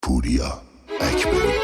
پوریا اکبری.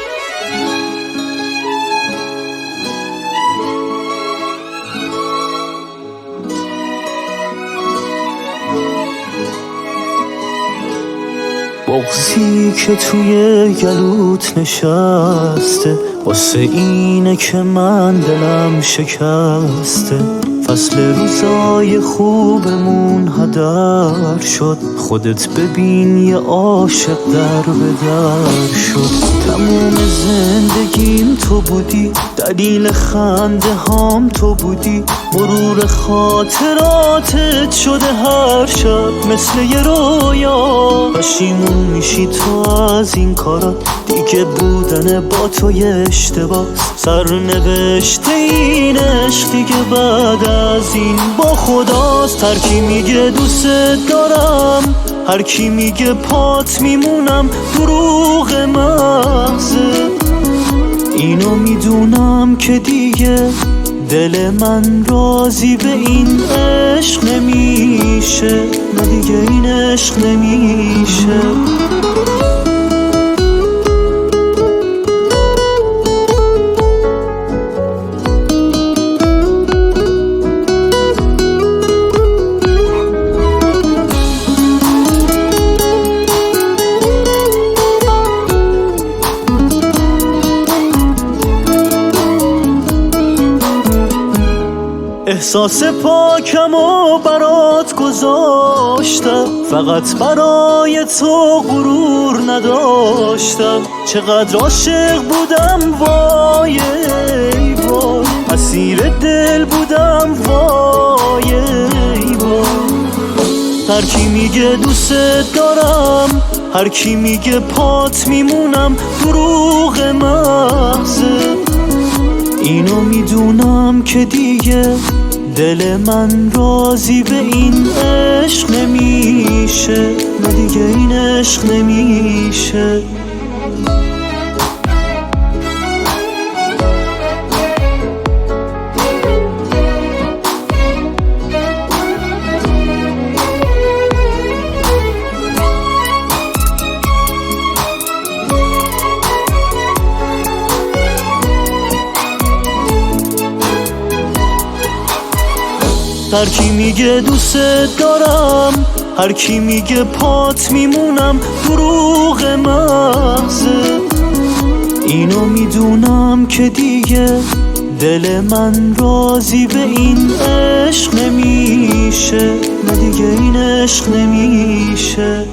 بغضی که توی گلوت نشسته واسه اینه که من دلم شکسته. فصل روزای خوبمون هدر شد، خودت ببین یه عاشق در به در شد. تموم زندگیم تو بودی، دلیل خنده هام تو بودی، مرور خاطراتت شده هر شب مثل یه رویا. پشیمون میشی تو از این کارا، دیگه بودن با تو یه اشتباه. سرنوشت این عشق دیگه بعد از این با خداست. هر کی میگه دوست دارم، هر کی میگه پات میمونم، دروغ محضه. اینو میدونم که دیگه دل من راضی به این عشق نمیشه، نه دیگه این عشق نمیشه. احساس پاکم و برات گذاشتم، فقط برای تو غرور نداشتم. چقدر عاشق بودم وای وای، اسیر دل بودم وای وای. هر کی میگه دوست دارم، هر کی میگه پات میمونم، دروغ محضه. اینو میدونم که دیگه دل من راضی به این عشق نمیشه، نه دیگه این عشق نمیشه. هر کی میگه دوست دارم، هر کی میگه پات میمونم، دروغ محضه. اینو میدونم که دیگه دل من راضی به این عشق نمیشه، نه دیگه این عشق نمیشه.